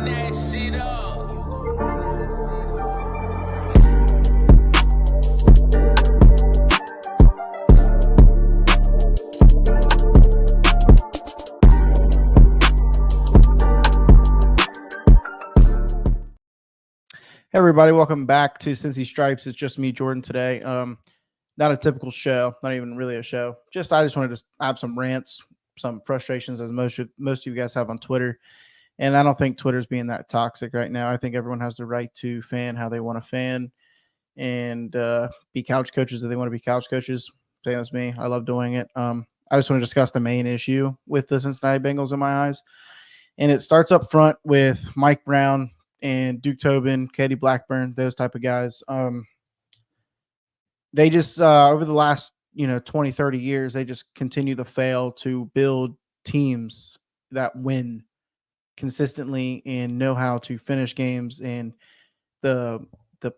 that shit up. Hey everybody, welcome back to Cincy Stripes. It's just me, Jordan, today. Not a typical show, not even really a show. I just wanted to have some rants, some frustrations, as most of you guys have on Twitter. And I don't think Twitter's being that toxic right now. I think everyone has the right to fan how they want to fan and be couch coaches if they want to be couch coaches. Same as me. I love doing it. I just want to discuss the main issue with the Cincinnati Bengals in my eyes. And it starts up front with Mike Brown and Duke Tobin, Katie Blackburn, those type of guys. They just, over the last, 20, 30 years, they just continue to fail to build teams that win consistently and know how to finish games. And the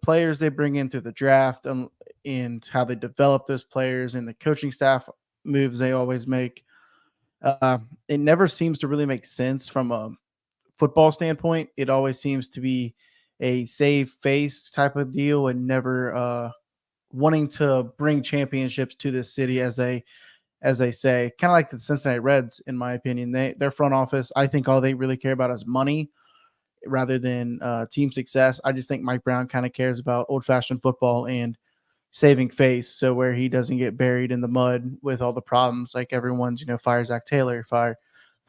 players they bring in through the draft and how they develop those players and the coaching staff moves they always make, it never seems to really make sense from a football standpoint. It always seems to be a save face type of deal and never wanting to bring championships to this city, as they say, kind of like the Cincinnati Reds, in my opinion. Their front office, I think all they really care about is money rather than team success. I just think Mike Brown kind of cares about old-fashioned football and saving face, so where he doesn't get buried in the mud with all the problems, like everyone's, fire Zach Taylor, fire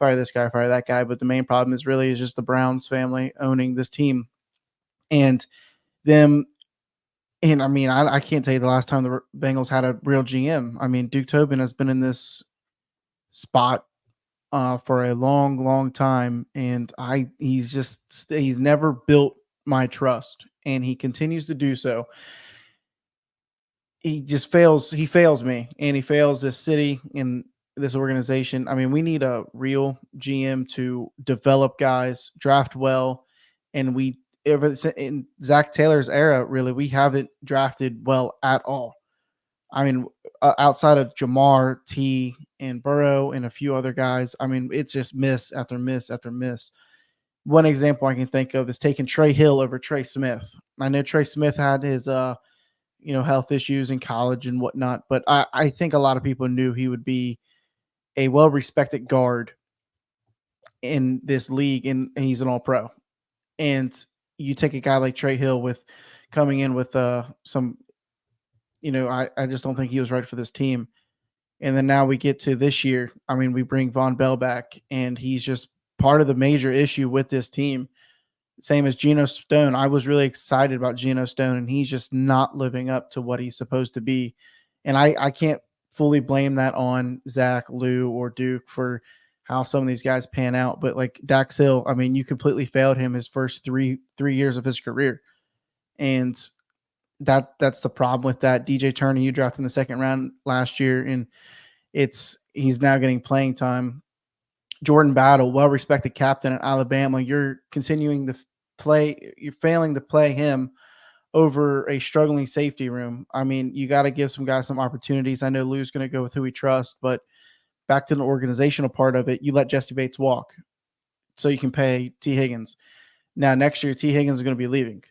this guy, fire that guy. But the main problem is just the Browns family owning this team and them. And I mean, I can't tell you the last time the Bengals had a real GM. I mean, Duke Tobin has been in this spot for a long, long time. And he's never built my trust, and he continues to do so. He just fails. He fails me, and he fails this city and this organization. I mean, we need a real GM to develop guys, draft well, and in Zach Taylor's era, really, we haven't drafted well at all. I mean, outside of Jamar, T, and Burrow, and a few other guys, I mean, it's just miss after miss after miss. One example I can think of is taking Trey Hill over Trey Smith. I know Trey Smith had his health issues in college and whatnot, but I think a lot of people knew he would be a well-respected guard in this league, and he's an all-pro. And you take a guy like Trey Hill coming in with some, I just don't think he was right for this team. And then now we get to this year. I mean, we bring Von Bell back, and he's just part of the major issue with this team. Same as Geno Stone. I was really excited about Geno Stone, and he's just not living up to what he's supposed to be. And I can't fully blame that on Zach, Lou, or Duke for how some of these guys pan out. But like Dax Hill, I mean, you completely failed him his first three years of his career. And that's the problem with that. DJ Turner, you drafted in the second round last year, and he's now getting playing time. Jordan Battle, well-respected captain at Alabama, you're continuing to play. You're failing to play him over a struggling safety room. I mean, you got to give some guys some opportunities. I know Lou's going to go with who he trusts, but back to the organizational part of it, you let Jesse Bates walk so you can pay T. Higgins. Now, next year, T. Higgins is going to be leaving.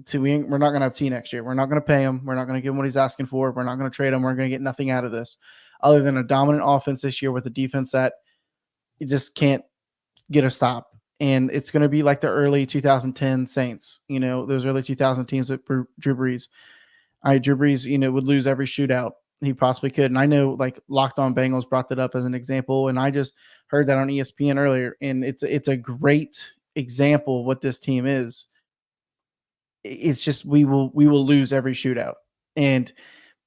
So we're not going to have T next year. We're not going to pay him. We're not going to give him what he's asking for. We're not going to trade him. We're going to get nothing out of this other than a dominant offense this year with a defense that you just can't get a stop. And it's going to be like the early 2010 Saints, those early 2000 teams with Drew Brees. Drew Brees, would lose every shootout he possibly could. And I know like Locked On Bengals brought that up as an example. And I just heard that on ESPN earlier. And it's a great example of what this team is. It's just, we will lose every shootout. And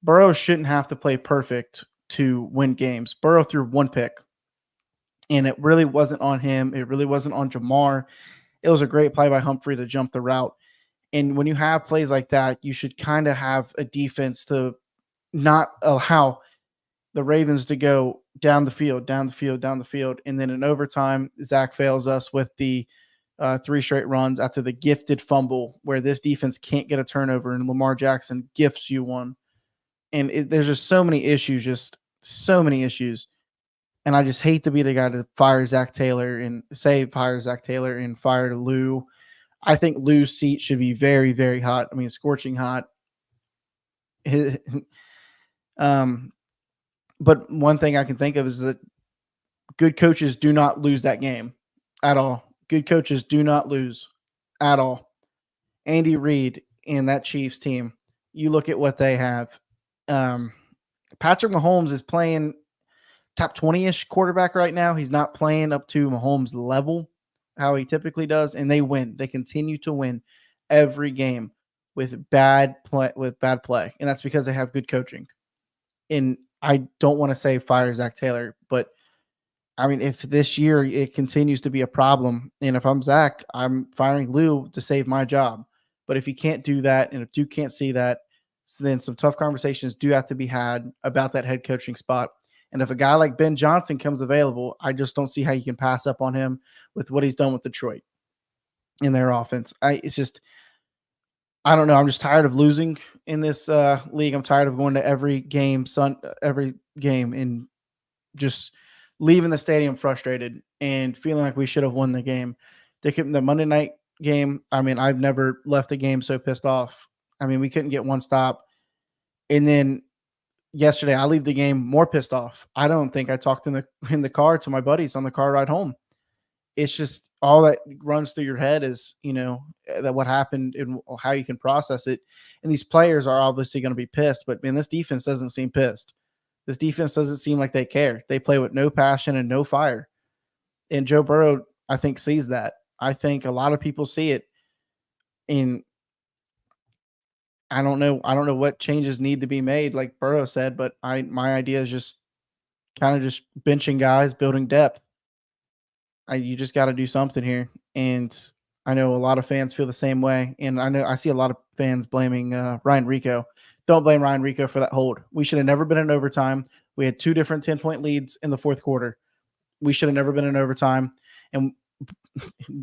Burrow shouldn't have to play perfect to win games. Burrow threw one pick. And it really wasn't on him. It really wasn't on Jamar. It was a great play by Humphrey to jump the route. And when you have plays like that, you should kind of have a defense to not allow the Ravens to go down the field. And then in overtime, Zach fails us with the 3 straight runs after the gifted fumble where this defense can't get a turnover and Lamar Jackson gifts you one. And there's just so many issues. And I just hate to be the guy to fire Zach Taylor and say fire Zach Taylor and fire Lou. I think Lou's seat should be very, very hot. I mean, scorching hot. um, but one thing I can think of is that good coaches do not lose that game at all. Good coaches do not lose at all. Andy Reid and that Chiefs team, you look at what they have. Um, Patrick Mahomes is playing top 20-ish quarterback right now. He's not playing up to Mahomes' level, how he typically does, and they win. They continue to win every game with bad play, and that's because they have good coaching. And I don't want to say fire Zach Taylor, but I mean, if this year it continues to be a problem, and if I'm Zach, I'm firing Lou to save my job. But if he can't do that, and if Duke can't see that, so then some tough conversations do have to be had about that head coaching spot. And if a guy like Ben Johnson comes available, I just don't see how you can pass up on him with what he's done with Detroit in their offense. It's just, I don't know. I'm just tired of losing in this league. I'm tired of going to every game, and just leaving the stadium frustrated and feeling like we should have won the game. The Monday night game, I mean, I've never left the game so pissed off. I mean, we couldn't get one stop. And then yesterday, I leave the game more pissed off. I don't think I talked in the car to my buddies on the car ride home. It's just all that runs through your head is, that what happened and how you can process it. And these players are obviously going to be pissed, but man, this defense doesn't seem pissed. This defense doesn't seem like they care. They play with no passion and no fire. And Joe Burrow, I think, sees that. I think a lot of people see it. And I don't know what changes need to be made, like Burrow said, but my idea is just kind of just benching guys, building depth. You just got to do something here. And I know a lot of fans feel the same way. And I see a lot of fans blaming Ryan Rico. Don't blame Ryan Rico for that hold. We should have never been in overtime. We had two different 10-point leads in the fourth quarter. We should have never been in overtime, and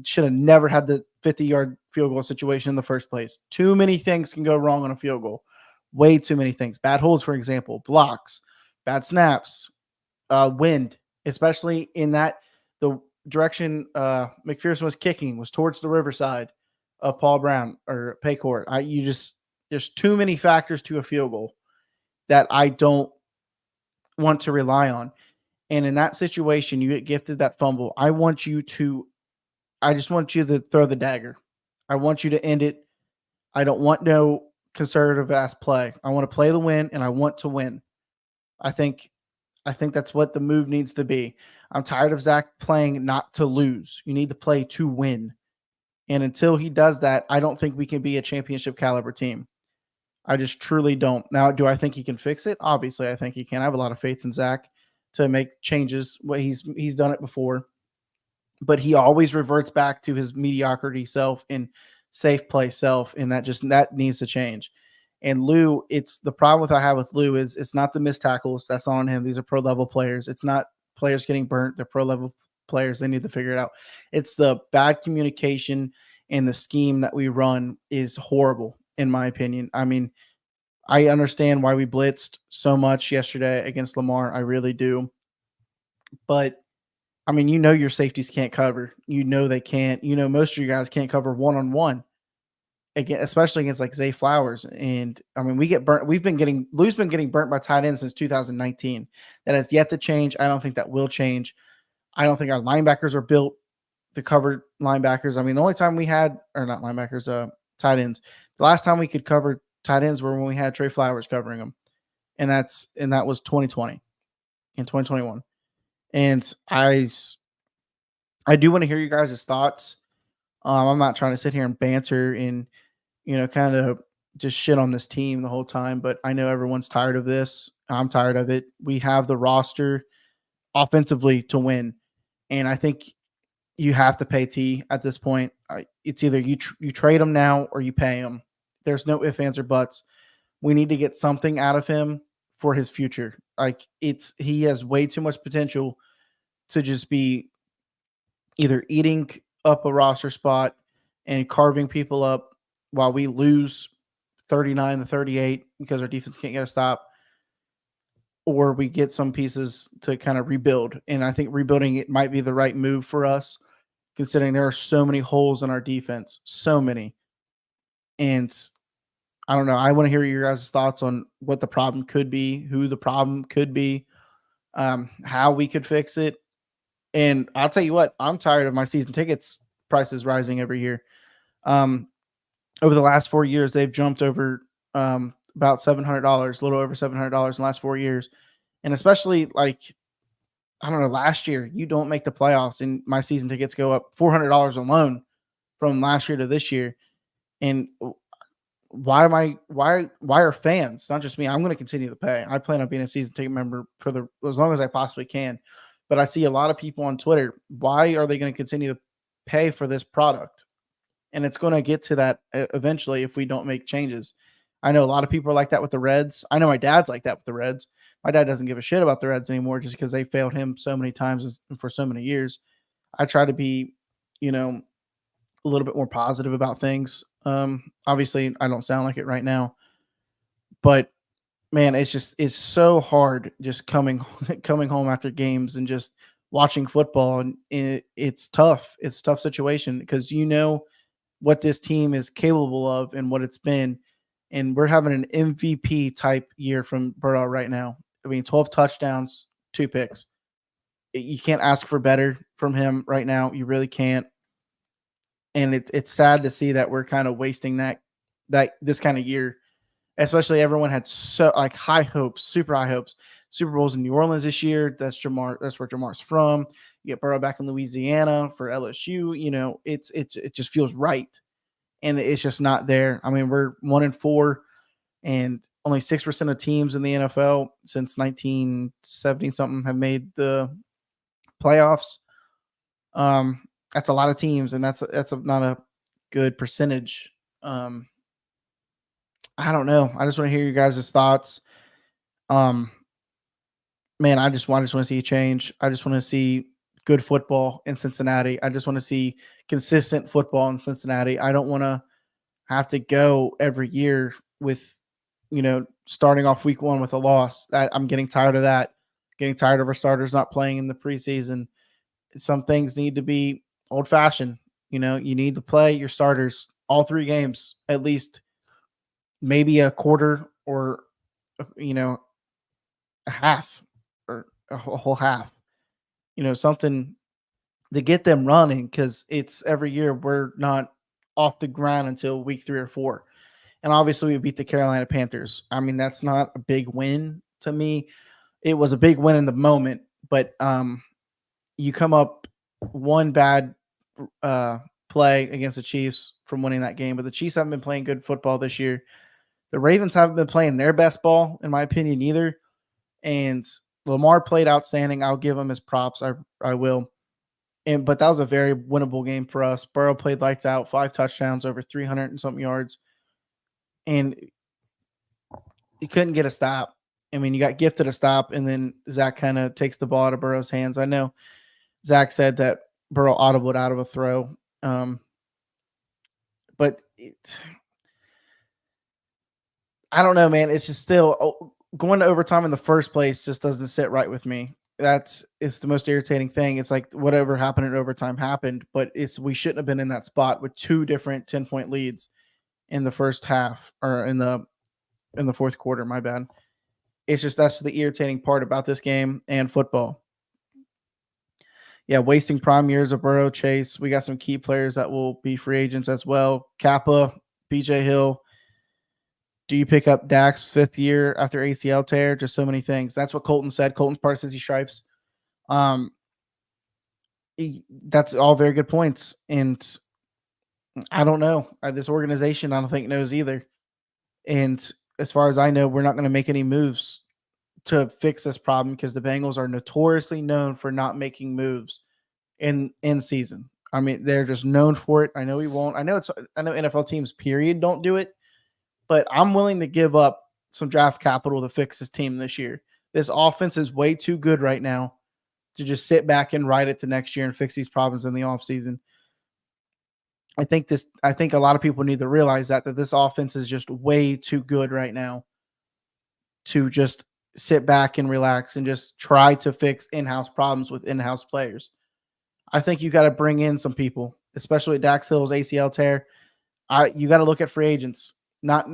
should have never had the 50-yard field goal situation in the first place. Too many things can go wrong on a field goal. Way too many things. Bad holds, for example, blocks, bad snaps, wind, especially in the direction McPherson was kicking was towards the riverside of Paul Brown or Paycourt. There's too many factors to a field goal that I don't want to rely on. And in that situation, you get gifted that fumble. I just want you to throw the dagger. I want you to end it. I don't want no conservative ass play. I want to play the win, and I want to win. I think that's what the move needs to be. I'm tired of Zach playing not to lose. You need to play to win. And until he does that, I don't think we can be a championship caliber team. I just truly don't. Now, do I think he can fix it? Obviously, I think he can. I have a lot of faith in Zach to make changes. He's done it before, but he always reverts back to his mediocrity self and safe play self, and that needs to change. And Lou, it's the problem I have with Lou is it's not the missed tackles. That's on him. These are pro level players. It's not players getting burnt. They're pro level players. They need to figure it out. It's the bad communication and the scheme that we run is horrible, in my opinion. I mean, I understand why we blitzed so much yesterday against Lamar. I really do. But I mean, your safeties can't cover. They can't. Most of you guys can't cover one-on-one. Again, especially against like Zay Flowers. And I mean, we get burnt. Lou's been getting burnt by tight ends since 2019. That has yet to change. I don't think that will change. I don't think our linebackers are built to cover linebackers. I mean, the only time we had, or not linebackers, tight ends. The last time we could cover tight ends were when we had Trey Flowers covering them. And that was 2020 and 2021. And I do want to hear you guys' thoughts. I'm not trying to sit here and banter and, kind of just shit on this team the whole time, but I know everyone's tired of this. I'm tired of it. We have the roster offensively to win. And I think you have to pay T at this point. It's either you trade him now or you pay him. There's no ifs, ands, or buts. We need to get something out of him for his future. He has way too much potential to just be either eating up a roster spot and carving people up while we lose 39-38 because our defense can't get a stop, or we get some pieces to kind of rebuild. And I think rebuilding it might be the right move for us, considering there are so many holes in our defense, so many. And I don't know. I want to hear your guys' thoughts on what the problem could be, who the problem could be, how we could fix it. And I'll tell you what, I'm tired of my season tickets prices rising every year. Um, Over the last 4 years, they've jumped over about $700, a little over $700 in the last 4 years. And especially like, I don't know, last year, you don't make the playoffs and my season tickets go up $400 alone from last year to this year. And why are fans, not just me, I'm going to continue to pay. I plan on being a season ticket member for the as long as I possibly can. But I see a lot of people on Twitter, why are they going to continue to pay for this product? And it's going to get to that eventually if we don't make changes. I know a lot of people are like that with the Reds. I know my dad's like that with the Reds. My dad doesn't give a shit about the Reds anymore just because they failed him so many times for so many years. I try to be, you know, a little bit more positive about things. Obviously, I don't sound like it right now, but man, it's so hard just coming home after games and just watching football, and it's tough. It's a tough situation because you know what this team is capable of and what it's been. And we're having an MVP type year from Burrow right now. I mean, 12 touchdowns, 2 picks. You can't ask for better from him right now. You really can't. And it's sad to see that we're kind of wasting that this kind of year. Especially everyone had so like high hopes, super high hopes. Super Bowls in New Orleans this year. That's Jamar. That's where Jamar's from. You get Burrow back in Louisiana for LSU. You know, it just feels right, and it's just not there. I mean, we're 1-4, and only 6% of teams in the NFL since 1970 something have made the playoffs. That's a lot of teams, and not a good percentage. I don't know. I just want to hear your guys' thoughts. Um, Man, I just want to see a change. I just want to see good football in Cincinnati. I just want to see consistent football in Cincinnati. I don't want to have to go every year with, starting off week 1 with a loss. I'm getting tired of that. Getting tired of our starters not playing in the preseason. Some things need to be old fashioned. You need to play your starters all 3 games, at least maybe a quarter or, a half or a whole half, something to get them running because it's every year we're not off the ground until week 3 or 4. And obviously, we beat the Carolina Panthers. I mean, that's not a big win to me. It was a big win in the moment, but you come up one bad play against the Chiefs from winning that game, but the Chiefs haven't been playing good football this year. The Ravens haven't been playing their best ball, in my opinion, either. And Lamar played outstanding. I'll give him his props. I will. But that was a very winnable game for us. Burrow played lights out, 5 touchdowns, over 300 and something yards. And he couldn't get a stop. I mean, you got gifted a stop, and then Zach kind of takes the ball out of Burrow's hands. I know Zach said that Burrow audibled out of a throw. But I don't know, man. It's just still going to overtime in the first place just doesn't sit right with me. It's the most irritating thing. It's like whatever happened in overtime happened, but we shouldn't have been in that spot with 2 different 10-point leads in the first half or in the fourth quarter. My bad. It's just that's the irritating part about this game and football. Yeah, wasting prime years of Burrow, Chase. We got some key players that will be free agents as well. Kappa, BJ Hill. Do you pick up Dak's 5th year after ACL tear? Just so many things. That's what Colton said. Colton's part of Sissy Stripes. That's all very good points. And I don't know. This organization, I don't think, knows either. And as far as I know, we're not going to make any moves to fix this problem because the Bengals are notoriously known for not making moves in season. I mean, they're just known for it. I know we won't. I know NFL teams, period, don't do it. But I'm willing to give up some draft capital to fix this team this year. This offense is way too good right now to just sit back and ride it to next year and fix these problems in the offseason. I think a lot of people need to realize that this offense is just way too good right now to just sit back and relax and just try to fix in-house problems with in-house players. I think you got to bring in some people, especially at Dax Hill's ACL tear. You got to look at free agents, not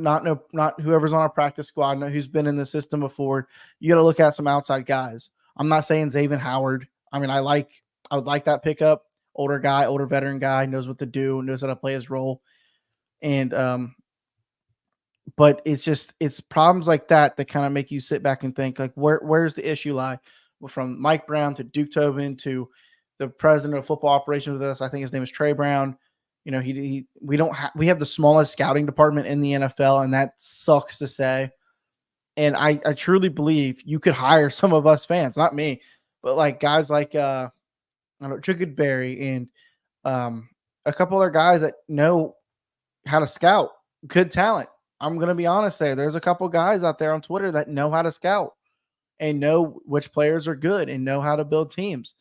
whoever's on our practice squad, not who's been in the system before. You got to look at some outside guys. I'm not saying Xavier Howard. I mean, I would like that pickup. Older guy, older veteran guy, knows what to do, knows how to play his role. And but it's problems like that that kind of make you sit back and think, like, where's the issue lie? Well, from Mike Brown to Duke Tobin to the president of football operations with us, I think his name is Trey Brown. You know, we have the smallest scouting department in the NFL, and that sucks to say. And I truly believe you could hire some of us fans, not me, but like guys like I don't know, Chicken Berry and a couple other guys that know how to scout good talent. I'm going to be honest there. There's a couple guys out there on Twitter that know how to scout and know which players are good and know how to build teams.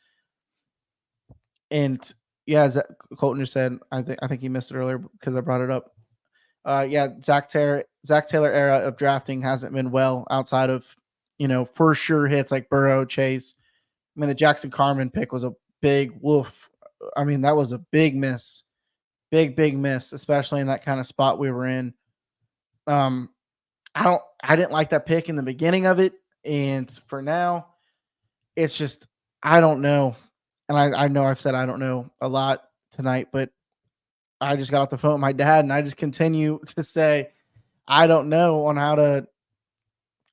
And yeah, as Colton just said, I think he missed it earlier because I brought it up. Yeah, Zach Taylor era of drafting hasn't been well outside of, for sure hits like Burrow, Chase. I mean, the Jackson Carman pick was a big woof. I mean, that was a big miss. Big miss, especially in that kind of spot we were in. I didn't like that pick in the beginning of it, and for now, it's just I don't know. And I know I've said I don't know a lot tonight, but I just got off the phone with my dad, and I just continue to say I don't know on how to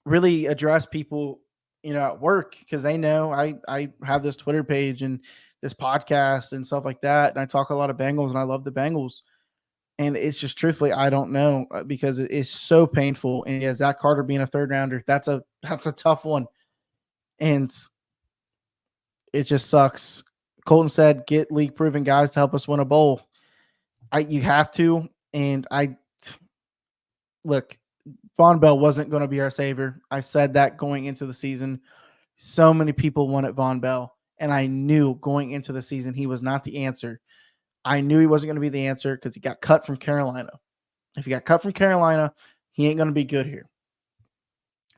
really address people, at work, because they know I have this Twitter page and this podcast and stuff like that, and I talk a lot of Bengals, and I love the Bengals. And it's just truthfully, I don't know, because it is so painful. And yeah, Zach Carter being a third rounder, that's a tough one. And it just sucks. Colton said, get league proven guys to help us win a bowl. You have to. And look, Von Bell wasn't going to be our savior. I said that going into the season. So many people wanted Von Bell. And I knew going into the season, he was not the answer. I knew he wasn't going to be the answer because he got cut from Carolina. If he got cut from Carolina, he ain't going to be good here.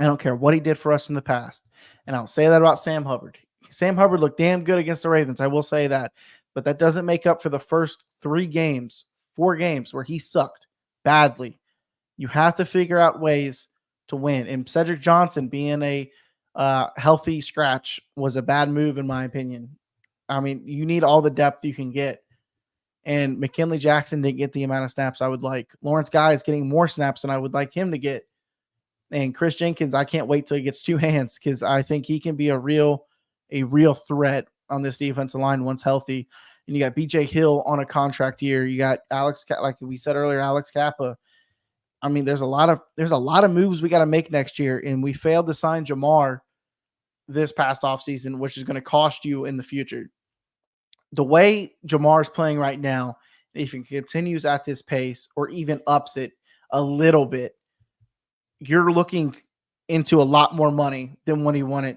I don't care what he did for us in the past. And I'll say that about Sam Hubbard. Sam Hubbard looked damn good against the Ravens. I will say that. But that doesn't make up for the first 4 games where he sucked badly. You have to figure out ways to win. And Cedric Johnson being a healthy scratch was a bad move, in my opinion. I mean, you need all the depth you can get. And McKinley Jackson didn't get the amount of snaps I would like. Lawrence Guy is getting more snaps than I would like him to get. And Chris Jenkins, I can't wait till he gets 2 hands, because I think he can be a real threat on this defensive line once healthy. And you got BJ Hill on a contract year. You got like we said earlier, Alex Kappa. I mean, there's a lot of moves we got to make next year. And we failed to sign Jamar this past offseason, which is going to cost you in the future. The way Jamar's playing right now, if he continues at this pace or even ups it a little bit, you're looking into a lot more money than when he won it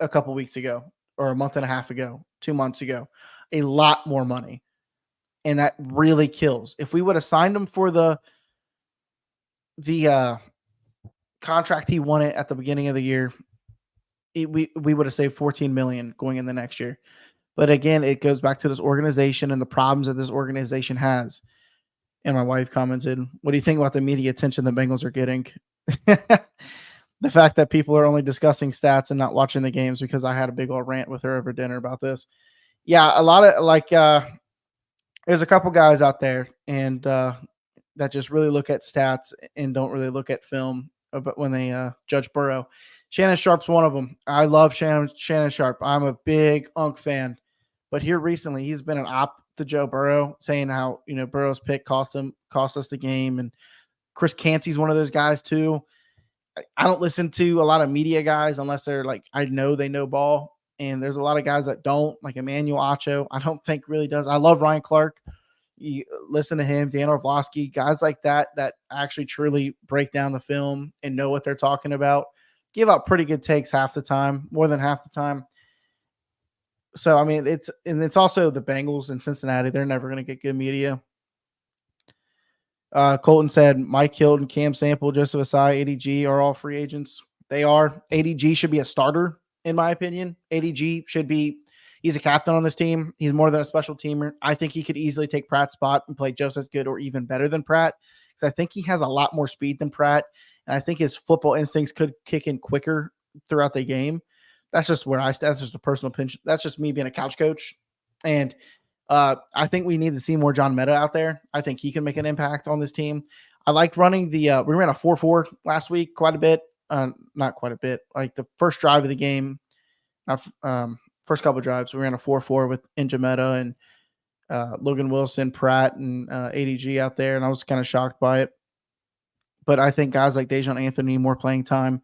a couple weeks ago or a month and a half ago, 2 months ago. A lot more money. And that really kills. If we would have signed him for the contract he won it at the beginning of the year, we would have saved $14 million going in the next year. But again, it goes back to this organization and the problems that this organization has. And my wife commented, what do you think about the media attention the Bengals are getting? The fact that people are only discussing stats and not watching the games, because I had a big old rant with her over dinner about this. Yeah, a lot of there's a couple guys out there and that just really look at stats and don't really look at film but when they judge Burrow. Shannon Sharp's one of them. I love Shannon Sharp. I'm a big Unk fan. But here recently, he's been an op to Joe Burrow, saying how, Burrow's pick cost us the game. And Chris Canty's one of those guys too. I don't listen to a lot of media guys unless they're like, I know they know ball. And there's a lot of guys that don't, like Emmanuel Acho, I don't think really does. I love Ryan Clark. You listen to him, Dan Orlovsky, guys like that actually truly break down the film and know what they're talking about. Give out pretty good takes half the time, more than half the time. So, I mean, it's also the Bengals in Cincinnati. They're never going to get good media. Colton said Mike Hilton, Cam Sample, Joseph Asai, ADG are all free agents. They are. ADG should be a starter, in my opinion. ADG should be, he's a captain on this team. He's more than a special teamer. I think he could easily take Pratt's spot and play just as good or even better than Pratt, because I think he has a lot more speed than Pratt. And I think his football instincts could kick in quicker throughout the game. That's just where I stand. That's just a personal opinion. That's just me being a couch coach. And I think we need to see more John Meta out there. I think he can make an impact on this team. I like running we ran a 4-4 last week quite a bit. Not quite a bit. Like the first drive of the game, first couple of drives, we ran a 4-4 with Njameta and Logan Wilson, Pratt, and ADG out there, and I was kind of shocked by it. But I think guys like Dejon Anthony need more playing time.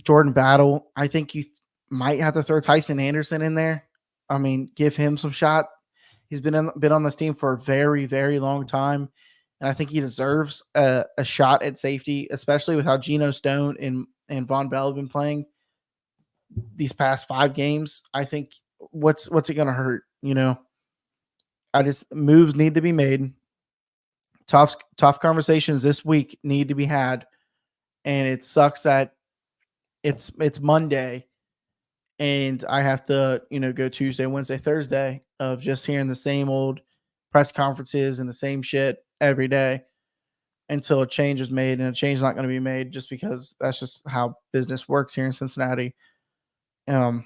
Jordan Battle, I think you might have to throw Tyson Anderson in there. I mean, give him some shot. He's been on this team for a very, very long time, and I think he deserves a shot at safety, especially with how Geno Stone and Von Bell have been playing these past 5 games. I think what's it going to hurt? Moves need to be made. Tough conversations this week need to be had, and it sucks that it's Monday and I have to, go Tuesday, Wednesday, Thursday of just hearing the same old press conferences and the same shit every day until a change is made, and a change is not going to be made just because that's just how business works here in Cincinnati. I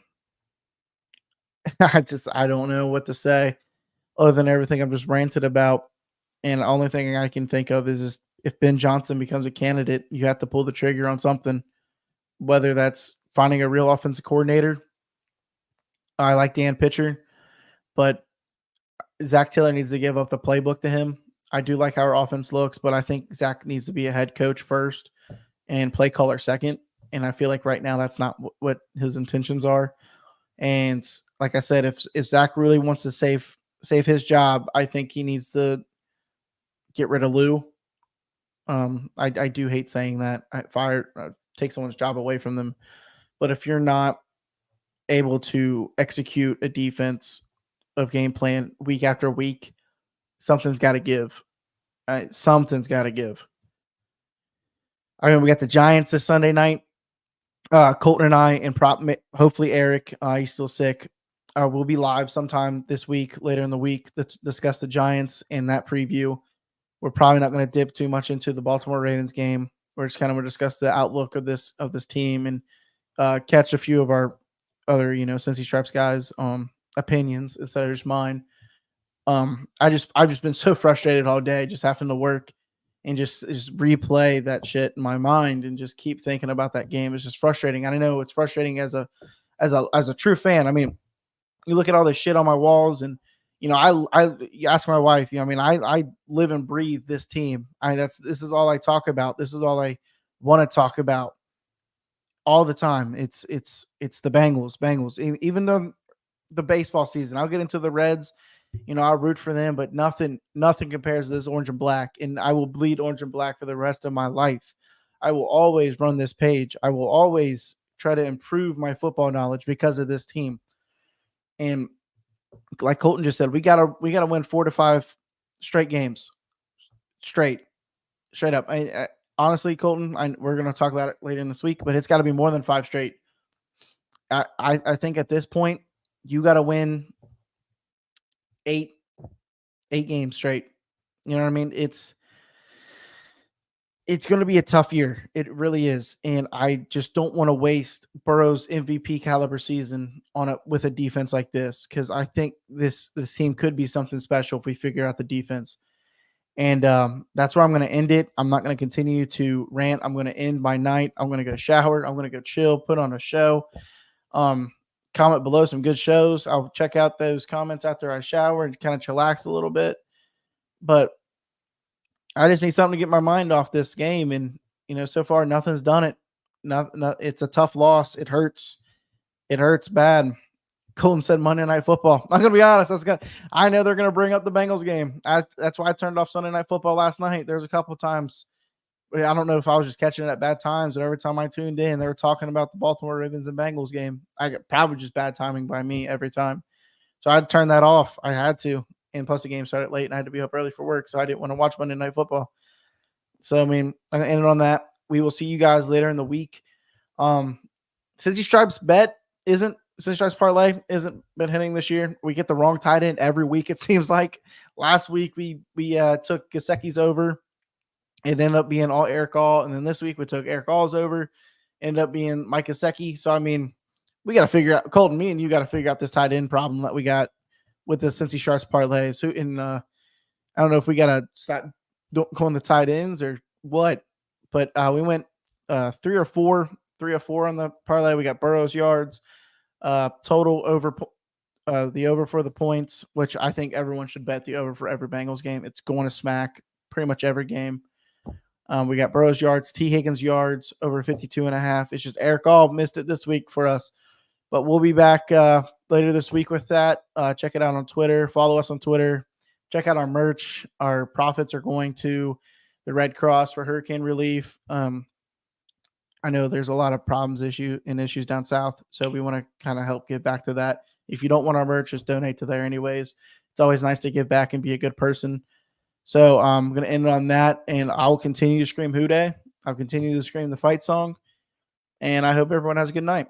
don't know what to say other than everything I've just ranted about. And the only thing I can think of is if Ben Johnson becomes a candidate, you have to pull the trigger on something, whether that's finding a real offensive coordinator. I like Dan Pitcher, but Zach Taylor needs to give up the playbook to him. I do like how our offense looks, but I think Zach needs to be a head coach first and play caller second. And I feel like right now that's not what his intentions are. And like I said, if Zach really wants to save his job, I think he needs to get rid of Lou. I do hate saying that. Take someone's job away from them. But if you're not able to execute a defense of game plan week after week, something's got to give. Something's got to give. I mean, we got the Giants this Sunday night. Colton and I, and hopefully Eric, he's still sick. We'll be live sometime this week, later in the week, to discuss the Giants and that preview. We're probably not going to dip too much into the Baltimore Ravens game. We're just kind of going to discuss the outlook of this team and catch a few of our other, Cincy Stripes guys' opinions instead of just mine. I've just been so frustrated all day, just having to work and just replay that shit in my mind and just keep thinking about that game. It's just frustrating. I know it's frustrating as a true fan. I mean, you look at all this shit on my walls, and I you ask my wife. I live and breathe this team. This is all I talk about. This is all I want to talk about all the time. It's the Bengals. Even though the baseball season, I'll get into the Reds. I'll root for them, but nothing compares to this orange and black, and I will bleed orange and black for the rest of my life. I will always run this page. I will always try to improve my football knowledge because of this team. And like Colton just said, we gotta win 4 to 5 straight games, straight up. I honestly, Colton, we're gonna talk about it later in this week, but it's got to be more than 5 straight. I think at this point you got to win 8 games straight. You know what I mean? It's going to be a tough year. It really is. And I just don't want to waste Burrow's MVP caliber season with a defense like this, because I think this team could be something special if we figure out the defense. And that's where I'm going to end it. I'm not going to continue to rant. I'm going to end my night. I'm going to go shower. I'm going to go chill, put on a show. Comment below some good shows. I'll check out those comments after I shower and kind of chillax a little bit. But I just need something to get my mind off this game. And, so far nothing's done it. It's a tough loss. It hurts. It hurts bad. Colton said Monday Night Football. I'm going to be honest. I know they're going to bring up the Bengals game. That's why I turned off Sunday Night Football last night. There's a couple of times. I don't know if I was just catching it at bad times, but every time I tuned in, they were talking about the Baltimore Ravens and Bengals game. Probably just bad timing by me every time. So I'd turn that off. I had to. And plus the game started late and I had to be up early for work. So I didn't want to watch Monday Night Football. So, I'm going to end it on that. We will see you guys later in the week. Um, Cincy Stripes bet isn't Cincy Stripes parlay isn't been hitting this year. We get the wrong tight end every week. It seems like last week we took Gasecki's over. It ended up being all Eric All, and then this week we took Eric All's over. Ended up being Mike Gasecki. So I mean, we got to figure out Colton. Me and you got to figure out this tight end problem that we got with the Cincy Sharps parlays. Who in I don't know if we got to start going the tight ends or what, but we went 3 or 4 on the parlay. We got Burrow's yards, total over the over for the points, which I think everyone should bet the over for every Bengals game. It's going to smack pretty much every game. We got Burrow's yards, T. Higgins yards over 52.5. It's just Eric All missed it this week for us, but we'll be back later this week with that. Check it out on Twitter. Follow us on Twitter. Check out our merch. Our profits are going to the Red Cross for hurricane relief. I know there's a lot of issues down south, so we want to kind of help give back to that. If you don't want our merch, just donate to there anyways. It's always nice to give back and be a good person. So I'm going to end it on that, and I'll continue to scream Who Dey. I'll continue to scream the fight song, and I hope everyone has a good night.